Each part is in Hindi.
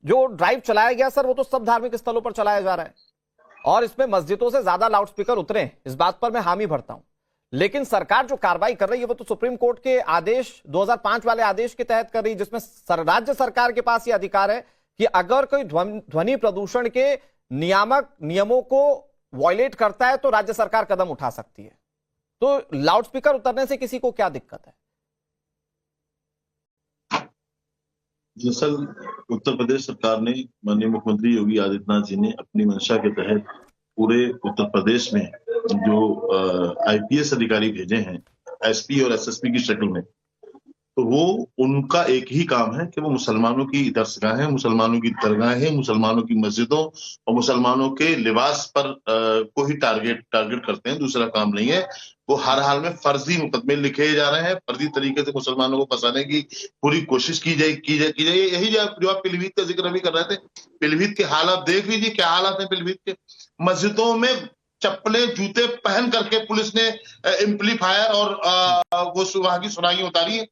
जो ड्राइव चलाया गया सर, वो तो सब धार्मिक स्थलों पर चलाया जा रहा है और इसमें मस्जिदों से ज्यादा लाउडस्पीकर उतरे हैं, इस बात पर मैं हामी भरता हूं। लेकिन सरकार जो कार्रवाई कर रही है वो तो सुप्रीम कोर्ट के आदेश 2005 वाले आदेश के तहत कर रही है, जिसमें राज्य सरकार के पास ये अधिकार है कि अगर कोई ध्वनि प्रदूषण के नियामक नियमों को वायलेट करता है तो राज्य सरकार कदम उठा सकती है। तो लाउडस्पीकर उतरने से किसी को क्या दिक्कत है? दरअसल उत्तर प्रदेश सरकार ने, माननीय मुख्यमंत्री योगी आदित्यनाथ जी ने अपनी मंशा के तहत पूरे उत्तर प्रदेश में जो आईपीएस अधिकारी भेजे हैं एसपी और एसएसपी की शक्ल में, तो वो उनका एक ही काम है कि वो मुसलमानों की दरसगाहें, मुसलमानों की दरगाहें, मुसलमानों की मस्जिदों और मुसलमानों के लिबास पर को ही टारगेट करते हैं। दूसरा काम नहीं है। वो हर हाल में फर्जी मुकदमे लिखे जा रहे हैं, फर्जी तरीके से मुसलमानों को फंसाने की पूरी कोशिश की जाए। यही जो आप पीलीभीत का जिक्र अभी कर रहे थे, पीलीभीत के हाल आप देख लीजिए, क्या हालात है पीलीभीत के। मस्जिदों में चप्पलें जूते पहन करके पुलिस ने एम्पलीफायर और वो वहां की सुनाई उतारी है।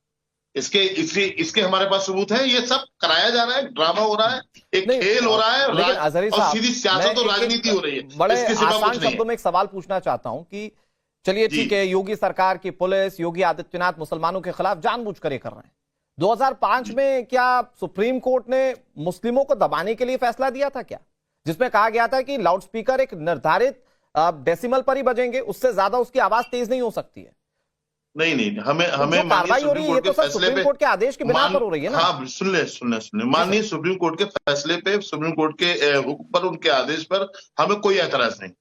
इसके हमारे पास सबूत है। ये सब कराया जा रहा है, ड्रामा हो रहा है, एक खेल हो रहा है और सीधी सियासत और राजनीति हो रही है। बड़े आसान शब्दों में एक सवाल पूछना चाहता हूं कि चलिए ठीक है, योगी सरकार की पुलिस, योगी आदित्यनाथ मुसलमानों के खिलाफ जानबूझकर कर रहे हैं। 2005 में क्या सुप्रीम कोर्ट ने मुस्लिमों को दबाने के लिए फैसला दिया था क्या, जिसमें कहा गया था कि लाउडस्पीकर एक निर्धारित डेसिमल पर ही बजेंगे, उससे ज्यादा उसकी आवाज तेज नहीं हो सकती है? नहीं, हमें कार्रवाई हो रही है ये तो सर सुप्रीम कोर्ट के आदेश के बिना पर हो रही है ना। हाँ, सुन ले माननीय सुप्रीम कोर्ट के फैसले पे, सुप्रीम कोर्ट के हुक्म पर, उनके आदेश पर हमें कोई एतराज नहीं।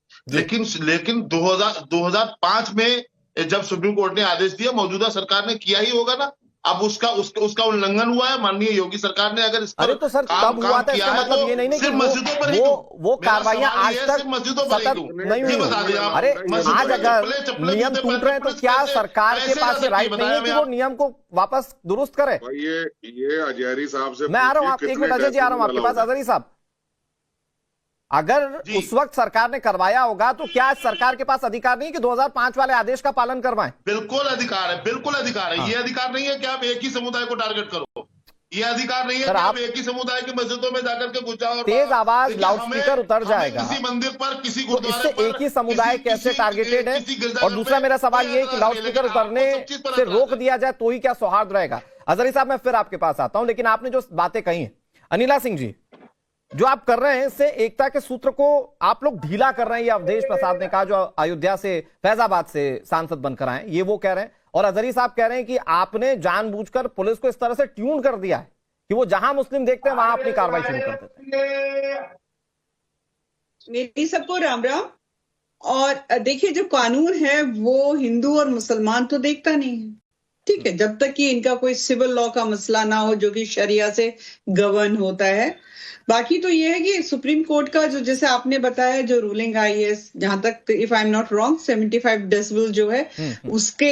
लेकिन 2005 में जब सुप्रीम कोर्ट ने आदेश दिया, मौजूदा सरकार ने किया ही होगा ना। अब उसका उल्लंघन हुआ है। माननीय योगी सरकार ने अगर इस पर तो सर तब हुआ था, इसका मतलब ये नहीं है कि मस्जिदों पर ही वो कार्रवाइयां आज तक मस्जिदों पर नहीं हुई। अरे आज अगर नियम टूट रहे हैं तो क्या सरकार के पास राइट नहीं है कि वो नियम को वापस दुरुस्त करे? ये अजहरी साहब से मैं आ रहा हूँ, एक मिनट अजय जी, आ रहा हूँ आपके पास। अजहरी साहब, अगर उस वक्त सरकार ने करवाया होगा तो क्या सरकार के पास अधिकार नहीं कि 2005 वाले आदेश का पालन करवाएं? बिल्कुल अधिकार है, बिल्कुल अधिकार है। ये अधिकार नहीं है कि आप एक ही समुदाय को टारगेट करो। ये अधिकार नहीं है कि आप एक ही समुदाय की मस्जिदों में जाकर के घुस जाओ। तेज आवाज लाउडस्पीकर उतर जाएगा किसी मंदिर पर, किसी तो इससे एक ही समुदाय कैसे टारगेटेड है? और दूसरा मेरा सवाल ये है कि लाउडस्पीकर उतरने से रोक दिया जाए तो ही क्या सौहार्द रहेगा? अजहरी साहब, मैं फिर आपके पास आता हूं, लेकिन आपने जो बातें कही हैं, अनिला सिंह जी, जो आप कर रहे हैं इससे एकता के सूत्र को आप लोग ढीला कर रहे हैं। ये अवधेश प्रसाद ने कहा, जो अयोध्या से, फैजाबाद से सांसद बनकर आए, ये वो कह रहे हैं। और अजहरी साहब कह रहे हैं कि आपने जानबूझकर पुलिस को इस तरह से ट्यून कर दिया है कि वो जहां मुस्लिम देखते हैं वहां अपनी कार्रवाई शुरू कर देते हैं। मेरी सबको राम राम। और देखिए, जो कानून है वो हिंदू और मुसलमान तो देखता नहीं है, ठीक है, जब तक कि इनका कोई सिविल लॉ का मसला ना हो जो कि शरिया से गवर्न होता है। बाकी तो ये है कि सुप्रीम कोर्ट का जो, जैसे आपने बताया, जो रूलिंग आई है, जहां तक if I am not wrong 75 decibel जो है उसके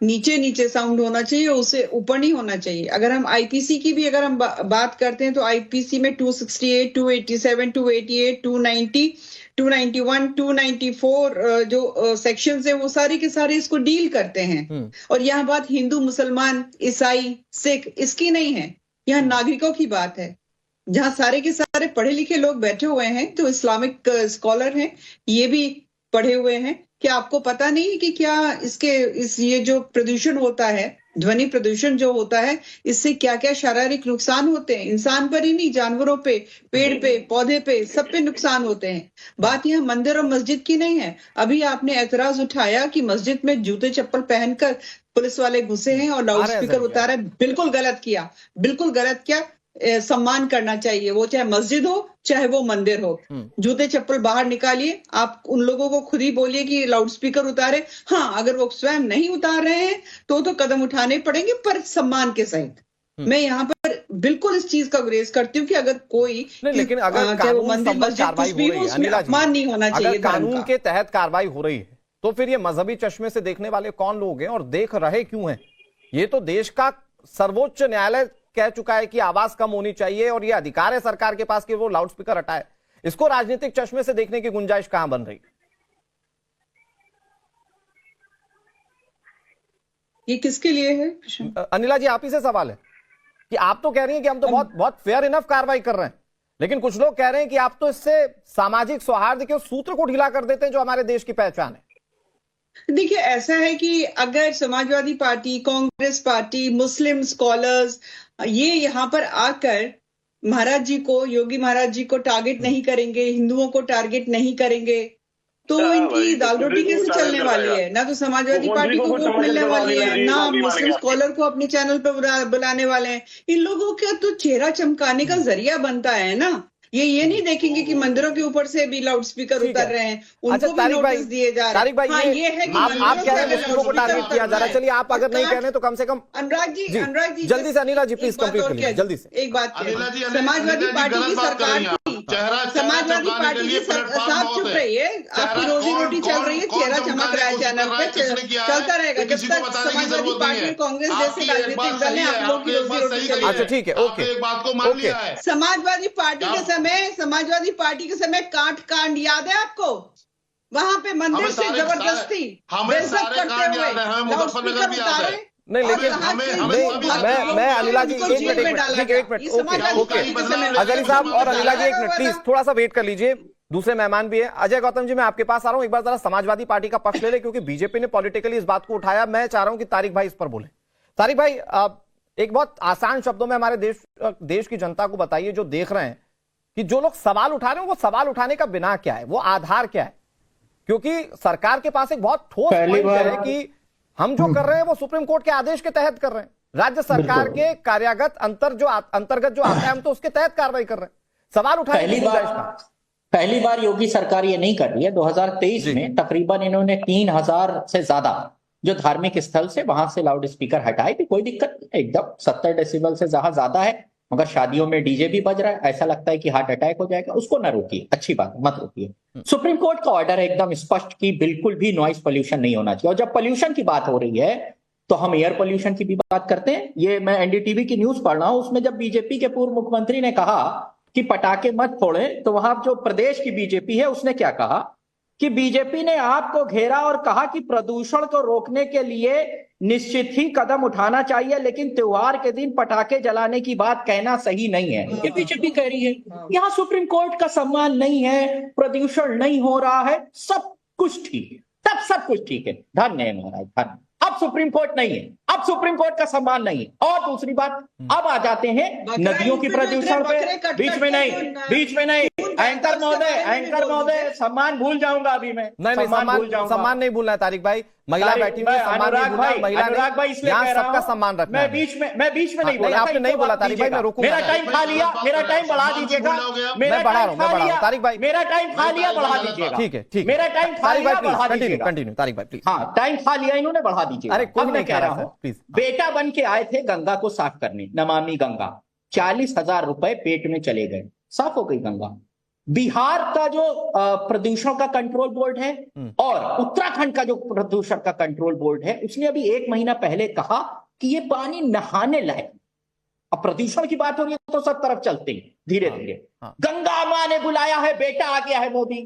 नीचे साउंड होना चाहिए, उससे ऊपर नहीं होना चाहिए। अगर हम आईपीसी की भी अगर हम बात करते हैं तो आईपीसी में 268, 287, 288, 290, 291, 294 जो सेक्शंस है वो सारे के सारे इसको डील करते हैं। और यहाँ बात हिंदू, मुसलमान, ईसाई, सिख इसकी नहीं है, यहाँ नागरिकों की बात है, जहां सारे के सारे पढ़े लिखे लोग बैठे हुए हैं, तो इस्लामिक स्कॉलर हैं, ये भी पढ़े हुए हैं। क्या आपको पता नहीं है कि क्या ये जो प्रदूषण होता है, ध्वनि प्रदूषण जो होता है, इससे क्या क्या शारीरिक नुकसान होते हैं? इंसान पर ही नहीं, जानवरों पे, पेड़ पे, पौधे पे, सब पे नुकसान होते हैं। बात यहाँ मंदिर और मस्जिद की नहीं है। अभी आपने एतराज उठाया कि मस्जिद में जूते चप्पल पहनकर पुलिस वाले घुसे हैं और लाउडस्पीकर उतारा। बिल्कुल गलत किया, बिल्कुल गलत किया। सम्मान करना चाहिए, वो चाहे मस्जिद हो चाहे वो मंदिर हो। जूते चप्पल बाहर निकालिए, आप उन लोगों को खुद ही बोलिए कि लाउडस्पीकर उतारे। हाँ, अगर वो स्वयं नहीं उतार रहे हैं तो कदम उठाने पड़ेंगे, पर सम्मान के सहित। मैं यहाँ पर बिल्कुल इस चीज का गुरेज करती हूँ कि अगर कोई, लेकिन अगर चाहे वो मंदिर मस्जिद कुछ भी हो, उसमें अपमान नहीं होना चाहिए। कानून के तहत कार्रवाई हो रही है तो फिर ये मजहबी चश्मे से देखने वाले कौन लोग हैं और देख रहे क्यों हैं? ये तो देश का सर्वोच्च न्यायालय कह चुका है कि आवाज कम होनी चाहिए और ये अधिकार है सरकार के पास कि वो लाउडस्पीकर हटाए। इसको राजनीतिक चश्मे से देखने की गुंजाइश कहां बन रही? ये किसके लिए है? अनिला जी, आप ही से सवाल है कि आप तो कह रही हैं कि हम तो बहुत फेयर इनफ कार्रवाई कर रहे हैं, लेकिन कुछ लोग कह रहे हैं कि आप तो इससे सामाजिक सौहार्द के उस सूत्र को ढीला कर देते हैं जो हमारे देश की पहचान है। देखिए, ऐसा है कि अगर समाजवादी पार्टी, कांग्रेस पार्टी, मुस्लिम स्कॉलर्स ये यहाँ पर आकर महाराज जी को, योगी महाराज जी को टारगेट नहीं करेंगे, हिंदुओं को टारगेट नहीं करेंगे, तो इनकी दाल रोटी कैसे चलने वाली है? ना तो समाजवादी पार्टी को वोट मिलने वाली है, ना मुस्लिम स्कॉलर को अपने चैनल पर बुलाने वाले हैं। इन लोगों का तो चेहरा चमकाने का जरिया बनता है ना। ये नहीं देखेंगे कि मंदिरों के ऊपर से भी लाउड स्पीकर उतर रहे हैं, उनको भी नोटिस दिए जा रहे हैं। तारिक भाई, हाँ, ये है कि आप कह रहे हैं मुस्लिमों को टारगेट किया जा रहा है। चलिए, आप अगर नहीं कह रहे तो कम से कम अनुराग जी जल्दी से अनिला जी प्लीज कंप्लीट करिए जल्दी से। एक बात समाजवादी पार्टी की सरकार की, समाजवादी पार्टी की साफ चुप रही है, आपकी रोजी रोटी चल रही है, चेहरा चमक रहा है चैनल पे, चलता रहेगा जब तक समाजवादी पार्टी, कांग्रेस जैसे राजनीतिक दल है आप लोगों की रोजी रोटी चलेगी। अच्छा ठीक है, ओके बात को मान लिया है। समाजवादी पार्टी के समय काट कांड याद है आपको? वहां पे मंदिर से जबरदस्ती बेइज्जत करते हुए लाउड स्पीकर उतारे। नहीं, लेकिन मैं अनिला जी एक मिनट ओके अजहरी साहब और अनिला जी एक मिनट प्लीज थोड़ा सा वेट कर लीजिए, दूसरे मेहमान भी है। अजय गौतम जी, मैं आपके पास आ रहा हूं, एक बार जरा समाजवादी पार्टी का पक्ष ले ले, क्योंकि बीजेपी ने पॉलिटिकली इस बात को उठाया। मैं चाह रहा हूं कि तारिक भाई इस पर बोले। तारिक भाई, एक बहुत आसान शब्दों में हमारे देश की जनता को बताइए, जो देख रहे हैं, कि जो लोग सवाल उठा रहे हैं वो सवाल उठाने का बिना क्या है, वो आधार क्या है? क्योंकि सरकार के पास एक बहुत ठोस पॉइंट है कि हम जो कर रहे हैं वो सुप्रीम कोर्ट के आदेश के तहत कर रहे हैं, राज्य सरकार के कार्यागत अंतर्गत जो आता है हम तो उसके तहत कार्रवाई कर रहे हैं। सवाल उठाने पहली बार योगी सरकार ये नहीं कर रही है। 2023 में तकरीबन इन्होंने 3000 से ज्यादा जो धार्मिक स्थल से वहां से लाउड स्पीकर हटाए थे, कोई दिक्कत नहीं, एकदम 70 डेसिबल से ज्यादा है, मगर शादियों में डीजे भी बज रहा है, ऐसा लगता है कि हार्ट अटैक हो जाएगा, उसको ना रोकिए, अच्छी बात, मत रोकिए। सुप्रीम कोर्ट का ऑर्डर है एकदम स्पष्ट कि बिल्कुल भी नॉइस पोल्यूशन नहीं होना चाहिए। और जब पोल्यूशन की बात हो रही है तो हम एयर पोल्यूशन की भी बात करते हैं। ये मैं एनडीटीवी की न्यूज पढ़ रहा हूं, उसमें जब बीजेपी के पूर्व मुख्यमंत्री ने कहा कि पटाखे मत फोड़े, तो वहां जो प्रदेश की बीजेपी है उसने क्या कहा कि बीजेपी ने आपको घेरा और कहा कि प्रदूषण को रोकने के लिए निश्चित ही कदम उठाना चाहिए, लेकिन त्योहार के दिन पटाखे जलाने की बात कहना सही नहीं है। ये बीजेपी कह रही है। यहाँ सुप्रीम कोर्ट का सम्मान नहीं है, प्रदूषण नहीं हो रहा है, सब कुछ ठीक है, तब सब कुछ ठीक है। धन्य है महाराज, धन्य। अब सुप्रीम कोर्ट नहीं है, अब सुप्रीम कोर्ट का सम्मान नहीं है। और दूसरी बात, अब आ जाते हैं नदियों की प्रदूषण पे। बीच में नहीं एंकर महोदय सम्मान भूल जाऊंगा अभी मैं। नहीं, सम्मान नहीं भूलना है तारिक भाई, महिला बैठी हुई, अनुराग भाई इसलिए कह रहा हूं, सबका सम्मान रखना है। मैं बीच में नहीं बोला, आपने नहीं बोला तारिक भाई, मैं रोकूंगा। मेरा टाइम खा लिया, मेरा टाइम बढ़ा दीजिएगा। मैं बढ़ा रहा हूं तारिक भाई, मेरा टाइम खा लिया, बढ़ा दीजिएगा। ठीक है, मेरा टाइम खा लिया, बढ़ा दीजिएगा। कंटिन्यू तारिक भाई प्लीज। हाँ, टाइम खा लिया इन्होंने, बढ़ा दीजिए। अरे कोई नहीं कह रहा हूं, प्लीज। बेटा बन के आए थे गंगा को साफ करने, नमामि गंगा, 40,000 रुपए पेट में चले गए, साफ हो गई गंगा। बिहार का जो प्रदूषण का कंट्रोल बोर्ड है और उत्तराखंड का जो प्रदूषण का कंट्रोल बोर्ड है, उसने अभी 1 महीना पहले कहा कि ये पानी नहाने लायक। अब प्रदूषण की बात हो रही है तो सब तरफ चलते हैं धीरे धीरे। गंगा मां ने बुलाया है, बेटा आ गया है, मोदी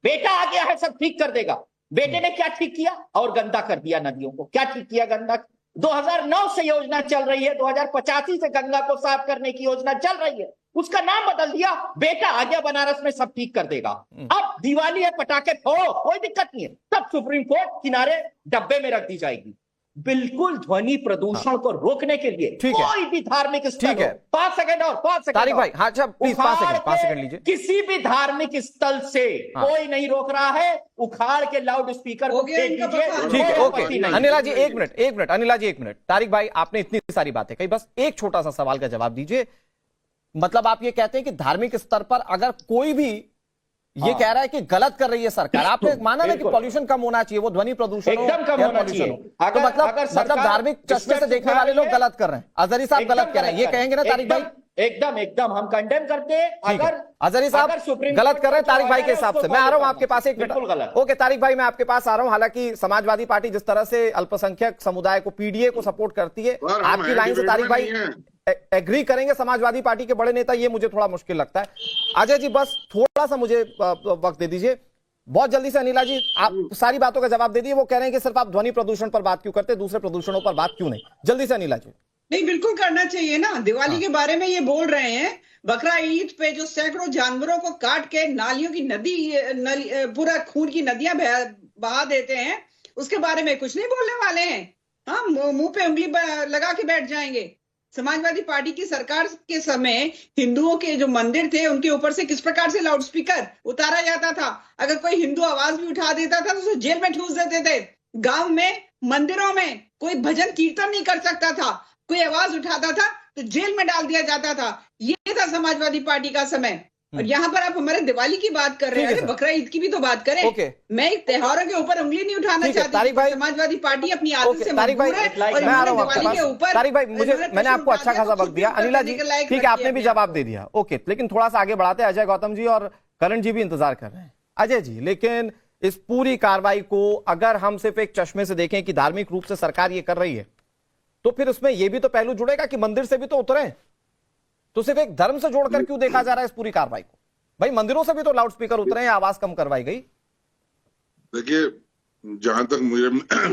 बेटा आ गया है, सब ठीक कर देगा। बेटे ने क्या ठीक किया? और गंदा कर दिया नदियों को। क्या ठीक किया? गंदा 2009 से योजना चल रही है, 2085 से गंगा को साफ करने की योजना चल रही है, उसका नाम बदल दिया, बेटा आ गया बनारस में, सब ठीक कर देगा। अब दिवाली है, पटाखे फोड़ो, कोई दिक्कत नहीं है, तब सुप्रीम कोर्ट किनारे डब्बे में रख दी जाएगी। बिल्कुल ध्वनि प्रदूषण को रोकने के लिए कोई भी धार्मिक स्थल, ठीक है, 5 सेकंड और 5 सेकंड तारिक भाई, हाँ प्लीज 5 सेकंड लीजिए। किसी भी धार्मिक स्थल से कोई नहीं रोक रहा है, उखाड़ के लाउड स्पीकर को फेंक दीजिए। ठीक है, ओके अनिला जी एक मिनट अनिला जी 1 मिनट। तारिक भाई, आपने इतनी सारी बातें कही, बस एक छोटा सा सवाल का जवाब दीजिए। मतलब आप ये कहते हैं कि धार्मिक स्तर पर अगर कोई भी ये कह रहा है कि गलत कर रही है सरकार, आपने माना ना कि पॉल्यूशन कम होना चाहिए, वो ध्वनि प्रदूषण एकदम कम होना चाहिए, तो मतलब धार्मिक चश्मे से देखने वाले लोग गलत कर रहे हैं, अजहरी साहब गलत कर रहे हैं, ये कहेंगे ना तारिक भाई? एकदम हम कंडेम करते हैं। अगर अजहरी साहब गलत कर रहे हैं तारिक भाई के हिसाब से। मैं आ रहा हूं आपके पास, 1 मिनट। ओके तारिक भाई, मैं आपके पास आ रहा हूं। हालांकि समाजवादी पार्टी जिस तरह से अल्पसंख्यक समुदाय को, पीडीए को सपोर्ट करती है, आपकी लाइन से तारिक भाई एग्री करेंगे समाजवादी पार्टी के बड़े नेता? ये मुझे थोड़ा मुश्किल लगता है। अजय जी बस थोड़ा सा मुझे वक्त दे दीजिए, बहुत जल्दी से। अनिला जी आप सारी बातों का जवाब दे दिए। वो कह रहे हैं कि सिर्फ आप ध्वनि प्रदूषण पर बात क्यों करते, दूसरे प्रदूषणों पर बात क्यों नहीं? जल्दी से अनिला जी। नहीं, बिल्कुल करना चाहिए ना। दिवाली के बारे में ये बोल रहे हैं, बकरा ईद पे जो सैकड़ों जानवरों को काट के नालियों की पूरा खून की नदियां बहा देते हैं, उसके बारे में कुछ नहीं बोलने वाले हैं। हाँ, मुंह पे उंगली लगा के बैठ जाएंगे। समाजवादी पार्टी की सरकार के समय हिंदुओं के जो मंदिर थे उनके ऊपर से किस प्रकार से लाउड स्पीकर उतारा जाता था। अगर कोई हिंदू आवाज भी उठा देता था तो उसे जेल में ठूस देते थे। गांव में मंदिरों में कोई भजन कीर्तन नहीं कर सकता था, कोई आवाज उठाता था तो जेल में डाल दिया जाता था। ये था समाजवादी पार्टी का समय। और यहाँ पर आप हमारे दिवाली की बात कर रहे हैं, अरे बकरा ईद की भी तो बात करें। मैं एक त्योहारों के ऊपर उंगली नहीं उठाना चाहती। समाजवादी पार्टी अपनी आदत से मजबूर है। और मैं आ रहा हूँ आपके पास। तारिक भाई, मैंने आपको अच्छा खासा वक्त दिया। अनिला जी, ठीक है, आपने भी जवाब दे दिया। ओके, लेकिन थोड़ा सा आगे बढ़ाते हैं। अजय गौतम जी और करण जी भी इंतजार कर रहे हैं। अजय जी, लेकिन इस पूरी कार्रवाई को अगर हम सिर्फ एक चश्मे से देखें कि धार्मिक रूप से सरकार ये कर रही है, तो फिर उसमें यह भी तो पहलू जुड़ेगा कि मंदिर से भी तो उतरे। तो सिर्फ एक धर्म से जोड़कर क्यों देखा जा रहा है इस पूरी कार्रवाई को? भाई, मंदिरों से भी तो लाउड स्पीकर उतरे हैं, आवाज कम करवाई गई। देखिए, जहां तक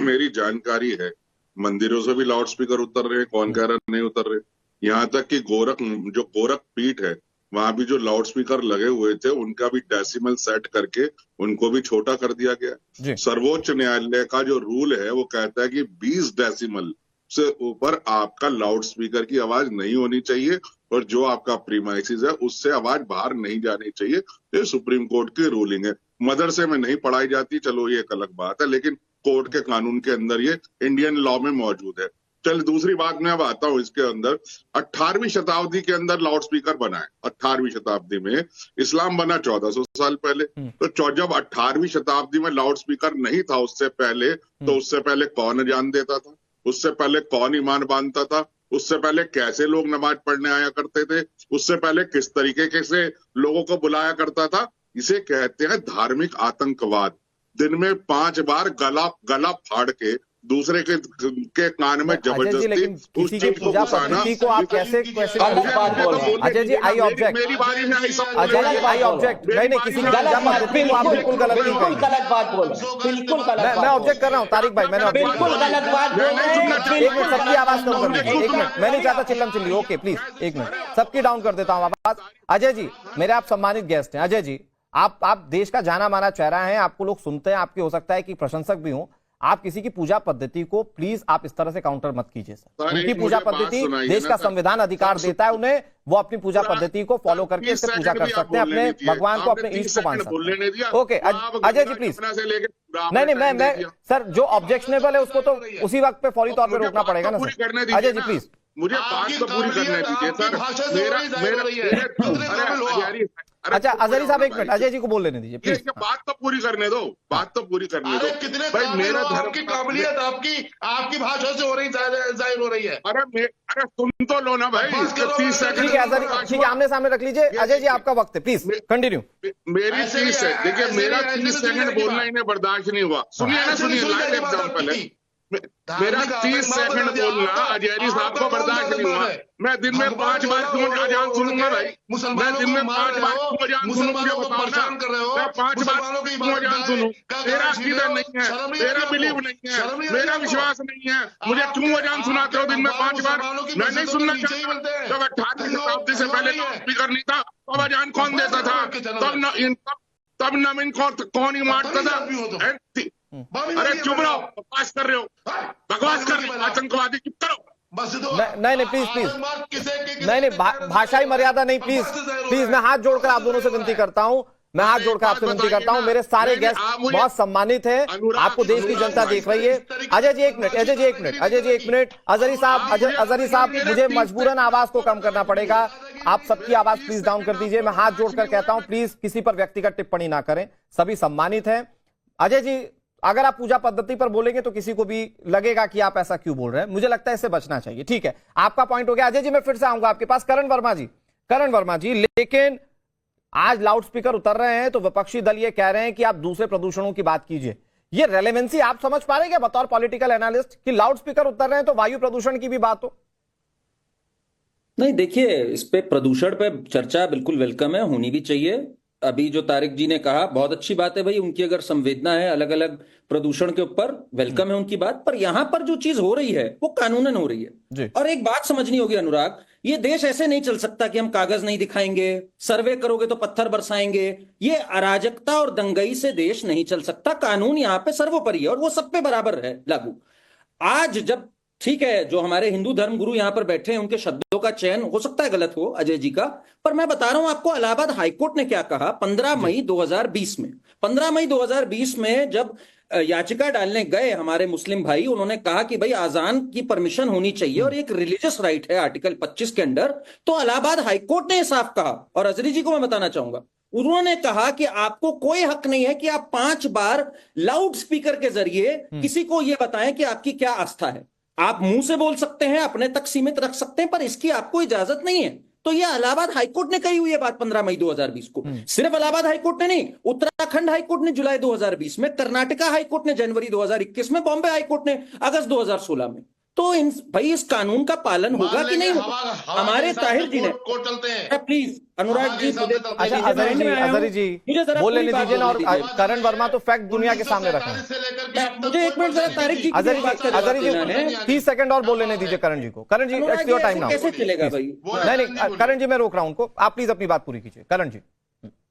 मेरी जानकारी है, मंदिरों से भी लाउड स्पीकर उतर रहे हैं। कौन कह रहा नहीं उतर रहे? यहाँ तक कि गोरख पीठ है, वहां भी जो लाउड स्पीकर लगे हुए थे उनका भी डेसिमल सेट करके उनको भी छोटा कर दिया गया। सर्वोच्च न्यायालय का जो रूल है वो कहता है कि 20 डेसिमल से ऊपर आपका लाउड स्पीकर की आवाज नहीं होनी चाहिए, और जो आपका प्रीमाइसिस है उससे आवाज बाहर नहीं जानी चाहिए। ये सुप्रीम कोर्ट की रूलिंग है। मदरसे में नहीं पढ़ाई जाती, चलो ये एक अलग बात है, लेकिन कोर्ट के कानून के अंदर ये इंडियन लॉ में मौजूद है। चल, दूसरी बात मैं अब आता हूँ इसके अंदर। 18वीं शताब्दी के अंदर लाउड स्पीकर बना है। 18वीं शताब्दी में इस्लाम बना 1400 साल पहले। तो जब 18वीं शताब्दी में लाउड स्पीकर नहीं था उससे पहले, तो उससे पहले कौन अजान देता था? उससे पहले कौन ईमान बांधता था? उससे पहले कैसे लोग नमाज पढ़ने आया करते थे? उससे पहले किस तरीके से लोगों को बुलाया करता था? इसे कहते हैं धार्मिक आतंकवाद। दिन में 5 बार गला फाड़ के दूसरे के कान में जबरदस्ती उस चीज को घुसाना को आप कैसे अजय जी, आई ऑब्जेक्ट। मेरी बारी में अजय जी, आई ऑब्जेक्ट। नहीं, किसी की पूजा पद्धति को आप बिल्कुल गलत नहीं करेंगे। गलत बात बोल रहे हैं, बिल्कुल गलत बात। मैं ऑब्जेक्ट कर रहा हूँ तारिक भाई, मैंने बिल्कुल गलत बात बोल रहे हैं। एक मिनट, सबकी आवाज कम कर दीजिए। एक मिनट, मैं नहीं चाहता चिल्लम चिल्ली। ओके, प्लीज एक मिनट, सबकी डाउन कर देता हूँ आवाज। अजय जी, मेरे आप सम्मानित गेस्ट हैं। अजय जी, आप देश का जाना माना चेहरा है, आपको लोग सुनते हैं, आपके हो सकता है कि प्रशंसक भी हो। आप किसी की पूजा पद्धति को प्लीज आप इस तरह से काउंटर मत कीजिए सर। उनकी पूजा पद्धति, देश का संविधान अधिकार देता है उन्हें, वो अपनी पूजा पद्धति को फॉलो करके इससे पूजा कर सकते हैं, अपने भगवान को, अपने ईश्वर को मान सकते हैं। Okay Ajay ji, please. नहीं, मैं सर, जो ऑब्जेक्शनेबल है उसको तो उसी वक्त पे फौरी तौर पे रोकना पड़ेगा ना सर। अजय जी प्लीज, मुझे बात तो पूरी करने दीजिए सर। अच्छा अजहरी साहब, एक मिनट, अजय जी को बोल लेने दीजिए प्लीज। बात तो पूरी करने दो, बात तो पूरी करने दो। कितने भाई, मेरा धर्म की काबिलियत आपकी भाषा से हो रही, जाहिर हो रही है। अरे सुन तो लो ना भाई। 30 सेकंड ठीक है अजहरी, ठीक है, आमने सामने रख लीजिए। अजय जी, आपका वक्त है, प्लीज कंटिन्यू। मेरी 30 है, देखिए मेरा 30 सेकंड बोलना इन्हें बर्दाश्त नहीं हुआ। सुनिए ना, सुनिए, लाइव एग्जाम्पल है। मेरा 30 सेकंड बोलना अजहरी साहब को बर्दाश्त नहीं हुआ। मैं दिन में 5 बार क्यों अजान सुनूंगा भाई? मैं दिन में 5 बार क्यों अजान सुनूंगा? मैं 5 बार क्यों अजान सुनूं? मेरा अकीदा नहीं है, मेरा बिलीव नहीं है, मेरा विश्वास नहीं है, मुझे क्यों अजान सुनाते हो दिन में 5 बार? मैं नहीं सुनना चाहता। जब 18वीं शताब्दी से पहले स्पीकर नहीं था, तब अजान कौन देता था? तब नवीन कौन ही मारता था? अरे चुप रहो, बकवास कर रहे हो, बकवास कर रहे हो, आतंकवादी, चुप करो। नहीं प्लीज, नहीं, भाषाई मर्यादा नहीं, प्लीज। मैं हाथ जोड़कर आप दोनों से विनती करता हूं, मैं हाथ जोड़कर आपसे विनती करता हूं। मेरे सारे गेस्ट बहुत सम्मानित हैं, आपको देश की जनता देख रही है। अजय जी एक मिनट, अजय जी एक मिनट। अजहरी साहब, मुझे मजबूरन आवाज को कम करना पड़ेगा। आप सबकी आवाज प्लीज डाउन कर दीजिए। मैं हाथ जोड़कर कहता हूं, प्लीज किसी पर व्यक्तिगत टिप्पणी ना करें, सभी सम्मानित हैं। अजय जी, अगर आप पूजा पद्धति पर बोलेंगे तो किसी को भी लगेगा कि आप ऐसा क्यों बोल रहे हैं। मुझे लगता है इससे बचना चाहिए। ठीक है, आपका पॉइंट हो गया। अजय जी, मैं फिर से आऊंगा आपके पास। करण वर्मा जी, लेकिन आज लाउड स्पीकर उतर रहे हैं तो विपक्षी दल ये कह रहे हैं कि आप दूसरे प्रदूषणों की बात कीजिए। ये रेलेवेंसी आप समझ पा रहे हैं क्या बतौर पॉलिटिकल एनालिस्ट, कि लाउड स्पीकर उतर रहे हैं तो वायु प्रदूषण की भी बात हो? नहीं, देखिए, इस पे प्रदूषण पे चर्चा बिल्कुल वेलकम है, होनी भी चाहिए। अभी जो तारिक जी ने कहा बहुत अच्छी बात है भाई, उनकी अगर संवेदना है अलग अलग प्रदूषण के ऊपर, वेलकम है उनकी बात, पर यहां पर जो चीज हो रही है वो कानूनन हो रही जी। है। और एक बात समझनी होगी अनुराग, ये देश ऐसे नहीं चल सकता कि हम कागज नहीं दिखाएंगे, सर्वे करोगे तो पत्थर बरसाएंगे। ये अराजकता और दंगई से देश नहीं चल सकता। कानून यहाँ पे सर्वोपरि है और वो सब पे बराबर है लागू। आज जब ठीक है, जो हमारे हिंदू धर्म गुरु यहां पर बैठे हैं उनके शब्दों का चयन हो सकता है गलत हो अजय जी का, पर मैं बता रहा हूं आपको इलाहाबाद हाईकोर्ट ने क्या कहा 15 मई 2020 में। 15 मई 2020 में जब याचिका डालने गए हमारे मुस्लिम भाई, उन्होंने कहा कि भाई आजान की परमिशन होनी चाहिए और एक रिलीजियस राइट है आर्टिकल 25 के अंडर। तो इलाहाबाद हाईकोर्ट ने साफ कहा, और अजरी जी को मैं बताना चाहूंगा, उन्होंने कहा कि आपको कोई हक नहीं है कि आप 5 बार लाउड स्पीकर के जरिए किसी को यह बताएं कि आपकी क्या आस्था है। आप मुंह से बोल सकते हैं, अपने तक सीमित रख सकते हैं, पर इसकी आपको इजाजत नहीं है। तो यह इलाहाबाद हाईकोर्ट ने कही हुई है बात 15 मई 2020 को। सिर्फ इलाहाबाद हाईकोर्ट ने नहीं, उत्तराखंड हाईकोर्ट ने जुलाई 2020 में, कर्नाटका हाईकोर्ट ने जनवरी 2021 में, बॉम्बे हाईकोर्ट ने अगस्त 2016 में। तो भाई इस कानून का पालन होगा कि नहीं होगा? हमारे ताहिर जी ने, कोर्ट चलते हैं। प्लीज अनुराग जी, अच्छा अजहरी जी बोल लेने दीजिए ना, और करण वर्मा तो फैक्ट दुनिया के सामने रखें। मुझे एक मिनट जरा तारिक जी अजहरी जी 30 सेकंड और बोल लेने दीजिए करण जी को। करण जी इट्स योर टाइम नाउ। कैसे चलेगा भाई? नहीं करण जी मैं रोक रहा हूं उनको, आप प्लीज अपनी बात पूरी कीजिए। करण जी,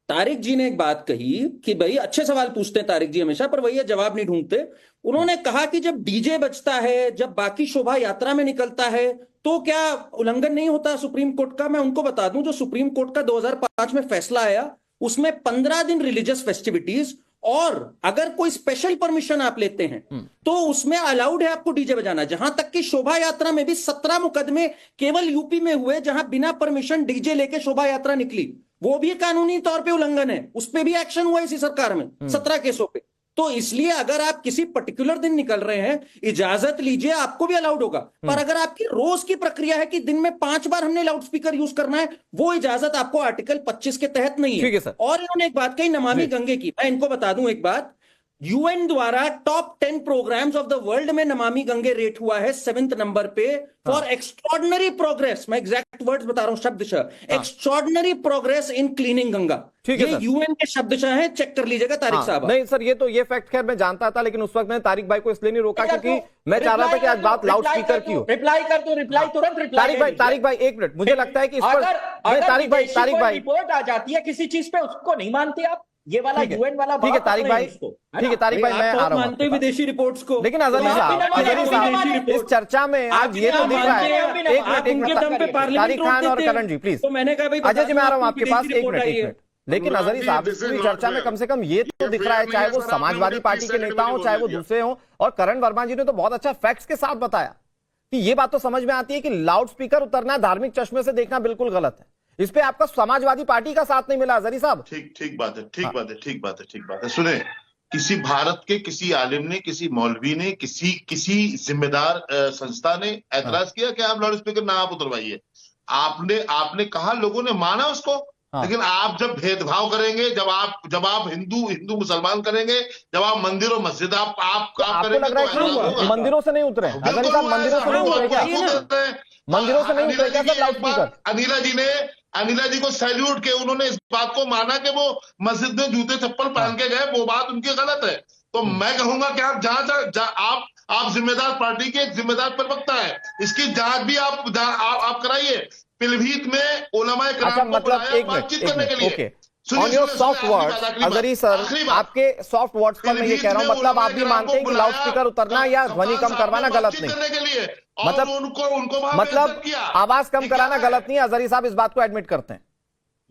तारिक जी ने एक बात कही कि भाई अच्छे सवाल पूछते हैं तारिक जी हमेशा, पर वही जवाब नहीं ढूंढते। उन्होंने कहा कि जब डीजे बजता है, जब बाकी शोभा यात्रा में निकलता है, तो क्या उल्लंघन नहीं होता सुप्रीम कोर्ट का? मैं उनको बता दूं, जो सुप्रीम कोर्ट का 2005 में फैसला आया उसमें 15 दिन रिलीजियस फेस्टिविटीज, और अगर कोई स्पेशल परमिशन आप लेते हैं तो उसमें अलाउड है आपको डीजे बजाना। जहां तक कि शोभा यात्रा में भी 17 मुकदमे केवल यूपी में हुए जहां बिना परमिशन डीजे लेके शोभा यात्रा निकली, वो भी कानूनी तौर पे उल्लंघन है। उस पे भी एक्शन हुआ इसी सरकार में 17 केसों पे। तो इसलिए अगर आप किसी पर्टिकुलर दिन निकल रहे हैं, इजाजत लीजिए, आपको भी अलाउड होगा। पर अगर आपकी रोज की प्रक्रिया है कि दिन में 5 बार हमने लाउड स्पीकर यूज करना है, वो इजाजत आपको आर्टिकल 25 के तहत नहीं ठीक है सर। और इन्होंने एक बात कही नमामि गंगे की, मैं इनको बता दूं एक बात, यूएन द्वारा top 10 programs of the world में नमामि गंगे रेट हुआ है 7th नंबर पे फॉर एक्स्ट्रॉर्डिनरी प्रोग्रेस। मैं एग्जैक्ट वर्ड्स बता रहा हूं, शब्दशः extraordinary progress in cleaning Ganga. ठीक है ये यूएन के शब्दशः है, चेक कर लीजिएगा तारिक साहब। नहीं सर, ये फैक्ट खैर मैं जानता था, लेकिन उस वक्त मैंने तारिक भाई को इसलिए नहीं रोका क्योंकि मैं चाह रहा था कि आज बात लाउड स्पीकर की हो। रिप्लाई कर दो, रिप्लाई तुरंत रिप्लाई। तारिक भाई एक मिनट, मुझे लगता है कि इस पर तारिक भाई रिपोर्ट आ जाती है किसी चीज पे, उसको नहीं मानते आप? ये वाला यूएन वाला, ठीक है तारिक भाई, ठीक है तारिक भाई, मैं आ रहा हूं मानते विदेशी रिपोर्ट्स को, लेकिन अजहरी साहब इस चर्चा में आज ये तो दिख रहा है। एक मिनट तारिक खान और करण जी प्लीज। तो मैंने कहा भाई अजय जी मैं आ रहा हूं आपके पास, एक मिनट। लेकिन अजहरी साहब इस पूरी चर्चा में कम से कम ये तो दिख रहा है, चाहे वो समाजवादी पार्टी के नेता हो, चाहे वो दूसरे हो, और करण वर्मा जी ने तो बहुत अच्छा फैक्ट्स के साथ बताया कि ये बात तो समझ में आती है कि लाउड स्पीकर उतरना धार्मिक चश्मे से देखना बिल्कुल गलत है। इस पे आपका समाजवादी पार्टी का साथ नहीं मिला अजहरी साहब। ठीक बात है। सुने, किसी भारत के किसी आलिम ने, किसी मौलवी ने, किसी जिम्मेदार संस्था ने ऐतराज किया कि आप लाउड स्पीकर ना आप उतरवाइए? आपने कहा, लोगों ने माना उसको। लेकिन आप जब भेदभाव करेंगे, जब आप हिंदू मुसलमान करेंगे, जब आप मंदिर और मस्जिद आप आपको लग रहा है कि मंदिरों से नहीं उतरे अजहरी साहब? मंदिरों से नहीं उतरे क्या? मंदिरों से नहीं उतरे क्या सर लाउड स्पीकर? अनिला जी को सैल्यूट के उन्होंने इस बात को माना कि वो मस्जिद में जूते चप्पल पहन के गए, वो बात उनकी गलत है। तो मैं कहूंगा कि आप आप जिम्मेदार पार्टी के एक जिम्मेदार प्रवक्ता है, इसकी जांच भी आप कराइए। पीलीभीत में उलमाए किराम को बुलाया बातचीत करने के लिए। On your soft words Azhari sir, आपके सॉफ्ट वर्ड्स पर मैं ये कह रहा हूं, मतलब आप भी मानते हैं कि लाउड स्पीकर उतरना या ध्वनि कम करवाना गलत नहीं, मतलब आवाज कम कराना गलत नहीं, अजहरी साहब इस बात को एडमिट करते हैं?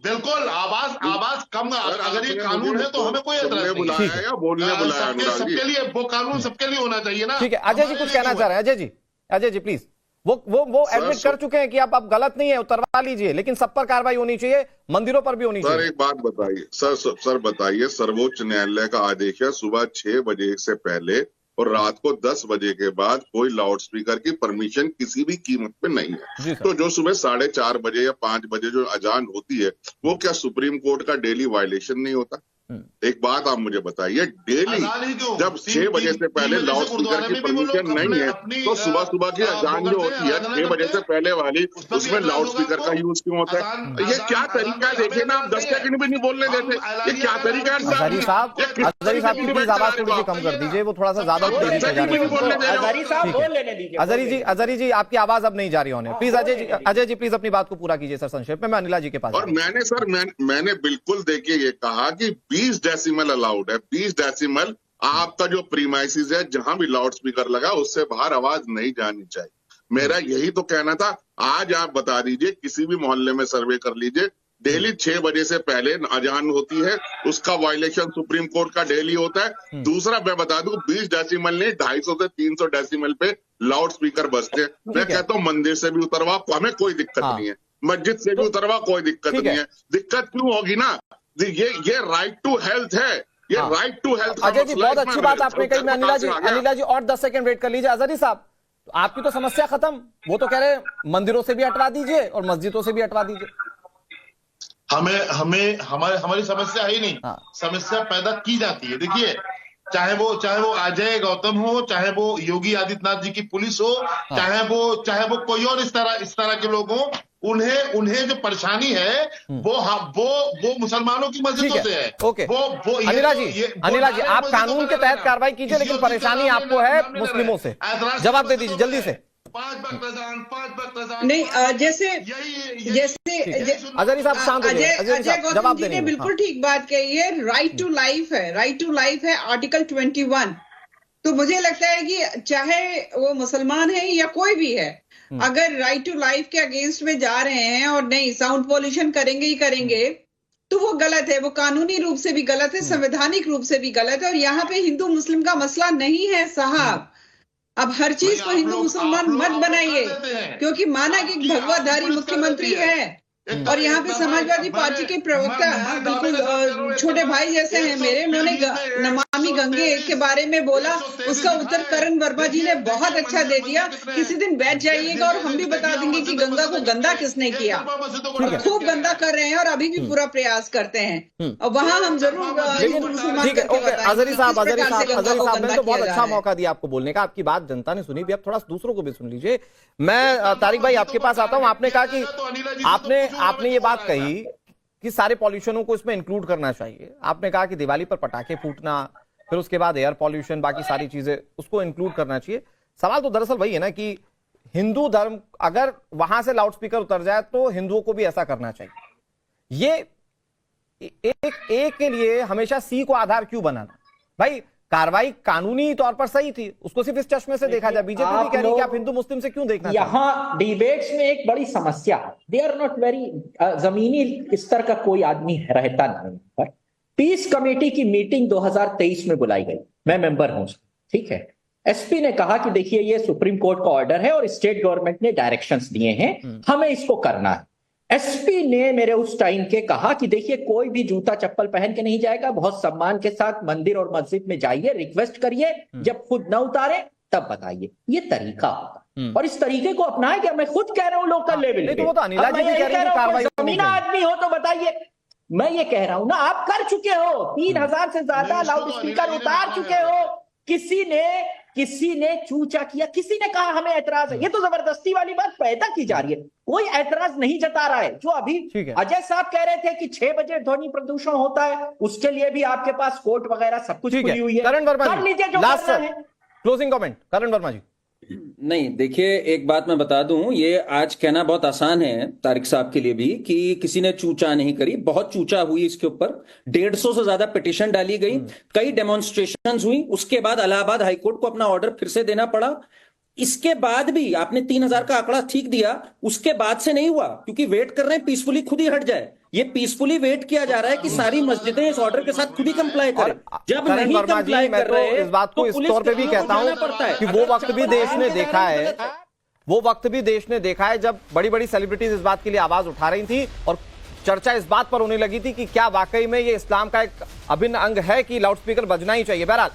बिल्कुल, आवाज कम, अगर ये कानून है तो हमें कोई एतराज नहीं है। सबके लिए वो कानून सबके लिए होना चाहिए ना। ठीक है, अजय जी कुछ कहना चाह रहे हैं? अजय जी प्लीज। वो एडमिट कर चुके हैं कि आप गलत नहीं है, उतरवा लीजिए, लेकिन सब पर कार्रवाई होनी चाहिए, मंदिरों पर भी होनी चाहिए। सर एक बात बताइए, सर बताइए, सर्वोच्च न्यायालय का आदेश है सुबह 6 बजे से पहले और रात को 10 बजे के बाद कोई लाउड स्पीकर की परमिशन किसी भी कीमत पे नहीं है। तो जो सुबह 4:30 बजे या 5 बजे जो अजान होती है, वो क्या सुप्रीम कोर्ट का डेली वायलेशन नहीं होता? एक बात आप मुझे बताइए, डेली अजान ही क्यों? जब 6 बजे से पहले 3 बजे लाउड से स्पीकर गुरुद्वारे की में भी वो लोग परमिशन नहीं है, अपनी, तो सुबह सुबह की अजान जो होती है 6 बजे से पहले वाली, उसमें लाउड स्पीकर का यूज क्यों होता है? ये क्या तरीका है? देखिए ना, आप 10 सेकंड भी नहीं बोलने देते, ये क्या तरीका है अजहरी साहब, अजहरी साहब की प्लीज आवाज थोड़ी सी कम कर दीजिए, वो थोड़ा सा ज्यादा तेजी से जा रही है। अजहरी साहब बोल लेने दीजिए। अजहरी जी आपकी आवाज अब नहीं जा रही होने, प्लीज अजय जी प्लीज अपनी बात को पूरा कीजिए सर संक्षेप में, मैं अनिला जी के पास। और मैंने बिल्कुल देखिए ये कहा कि 20 डेसिमल अलाउड है, 20 डेसिमल आपका जो प्रीमाइसिस है, जहां भी लाउड स्पीकर लगा उससे बाहर आवाज नहीं जानी चाहिए। मेरा यही तो कहना था। आज आप बता दीजिए, किसी भी मोहल्ले में सर्वे कर लीजिए, डेली 6 बजे से पहले अजान होती है, उसका वायलेशन सुप्रीम कोर्ट का डेली होता है। दूसरा मैं बता दूं, 20 डेसिमल नहीं 250 से 300 डेसिमल पे लाउड स्पीकर बजते हैं। मैं कहता हूं मंदिर से भी उतरवा, हमें कोई दिक्कत नहीं है, मस्जिद से भी उतरवा, कोई दिक्कत नहीं है। दिक्कत क्यों होगी ना, ये राइट टू हेल्थ है, ये right to health. Ajay ji बहुत अच्छी बात आपने कही। मैं अनिला जी और 10 सेकंड वेट कर लीजिए। अजहरी साहब आपकी तो समस्या खत्म, वो तो कह रहे हैं मंदिरों से भी हटवा दीजिए और मस्जिदों से भी हटवा दीजिए। हमारी समस्या है ही नहीं, समस्या पैदा की जाती है। देखिए, चाहे वो अजय गौतम हो, चाहे वो योगी आदित्यनाथ जी की पुलिस हो, चाहे वो कोई और इस तरह के लोग हो, उन्हें जो परेशानी है वो मुसलमानों की मस्जिदों से है। ओके, अनिला जी आप कानून के तहत कार्रवाई कीजिए, लेकिन परेशानी आपको है मुस्लिमों से। जवाब दे दीजिए जल्दी से। 5 वक्त नहीं, जैसे अजहरी साहब शांत हो जाइए। अजय गौतम जी ने बिल्कुल ठीक बात कही है। राइट टू लाइफ है, राइट टू लाइफ है आर्टिकल 21। तो मुझे लगता है कि चाहे वो मुसलमान है या कोई भी है, अगर राइट टू लाइफ के अगेंस्ट में जा रहे हैं और नहीं साउंड पॉल्यूशन करेंगे ही करेंगे, तो वो गलत है, वो कानूनी रूप से भी गलत है, संवैधानिक रूप से भी गलत है। और यहाँ पे हिंदू मुस्लिम का मसला नहीं है साहब। अब हर चीज को हिंदू मुसलमान मत बनाइए, क्योंकि माना कि भगवाधारी मुख्यमंत्री है और यहाँ पे समाजवादी पार्टी के प्रवक्ता बिल्कुल छोटे भाई जैसे हैं मेरे, उन्होंने नमामि गंगे के बारे में बोला, उसका उत्तर करण वर्मा जी ने बहुत अच्छा दे दिया। किसी दिन बैठ जाइएगा और हम भी बता देंगे कि गंगा को गंदा किसने किया। खूब गंदा कर रहे हैं और अभी भी पूरा प्रयास करते हैं, और वहां हम जरूर हिंदू मुसलमान ठीक है। ओके अजहरी साहब मैंने तो बहुत अच्छा है। मौका दिया आपको बोलने का, आपकी बात जनता ने सुनी भी, अब थोड़ा दूसरों को भी सुन लीजिए। मैं तारिक भाई आपके पास आता हूं। आपने कहा कि आपने ये बात कही कि सारे पॉल्यूशनों को इसमें इंक्लूड करना चाहिए। आपने कहा कि दिवाली पर पटाखे फूटना, फिर उसके बाद एयर पॉल्यूशन, बाकी सारी चीजें उसको इंक्लूड करना चाहिए। सवाल तो दरअसल वही है ना कि हिंदू धर्म अगर वहां से लाउड स्पीकर उतर जाए तो हिंदुओं को भी ऐसा करना चाहिए। ये एक के लिए हमेशा सी को आधार क्यों बनाना? भाई कार्रवाई कानूनी तौर पर सही थी, उसको सिर्फ इस चश्मे से देखा जाए। बीजेपी भी कह रही है कि आप हिंदू मुस्लिम से क्यों देखना? यहाँ डिबेट्स में एक बड़ी समस्या है, दे आर नॉट वेरी जमीनी स्तर का कोई आदमी रहता नहीं। पर पीस कमेटी की मीटिंग 2023 में बुलाई गई, मैं मेंबर हूं, ठीक है। एसपी ने कहा कि देखिए ये सुप्रीम कोर्ट का ऑर्डर है और स्टेट गवर्नमेंट ने डायरेक्शंस दिए हैं, हमें इसको करना है। एसपी ने मेरे उस टाइम के कहा कि देखिए कोई भी जूता चप्पल पहन के नहीं जाएगा, बहुत सम्मान के साथ मंदिर और मस्जिद में जाइए, रिक्वेस्ट करिए, जब खुद न उतारे तब बताइए। ये तरीका होगा और इस तरीके को अपनाए। क्या मैं खुद कह रहा हूं लोकल लेवल पे, तो वो तो अनिला जी भी कह रही है कार्रवाई जमीना आदमी हो तो बताइए। मैं ये कह रहा हूं ना, आप कर चुके हो, 3000 से ज्यादा लाउड स्पीकर उतार चुके हो। किसी ने चूचा किया, किसी ने कहा हमें ऐतराज है, ये तो जबरदस्ती वाली बात पैदा की जा रही है। कोई ऐतराज नहीं जता रहा है। जो अभी अजय साहब कह रहे थे कि 6 बजे ध्वनि प्रदूषण होता है, उसके लिए भी आपके पास कोर्ट वगैरह सब कुछ खुली हुई है, कर लीजिए जो करना है। क्लोजिंग कमेंट करण वर्मा जी। नहीं, देखिए एक बात मैं बता दूं, ये आज कहना बहुत आसान है तारिक साहब के लिए भी कि किसी ने चूचा नहीं करी। बहुत चूचा हुई इसके ऊपर, 150 से ज्यादा पिटीशन डाली गई, कई डेमोन्स्ट्रेशंस हुई, उसके बाद इलाहाबाद हाईकोर्ट को अपना ऑर्डर फिर से देना पड़ा। इसके बाद भी आपने 3000 का आंकड़ा ठीक दिया, उसके बाद से नहीं हुआ, क्योंकि वेट कर रहे हैं पीसफुली खुद ही हट जाए। ये पीसफुली वेट किया जा रहा है कि सारी मस्जिदें इस ऑर्डर के साथ खुद ही कंप्लाई करें। जब नहीं कंप्लाई कर रहे, इस बात को इस तौर पे भी कहता हूं कि वो वक्त भी देश ने देखा है, जब बड़ी बड़ी सेलिब्रिटीज इस बात के लिए आवाज उठा रही थी और चर्चा इस बात पर होने लगी थी कि क्या वाकई में ये इस्लाम का एक अभिन्न अंग है कि लाउड स्पीकर बजना ही चाहिए। बहरहाल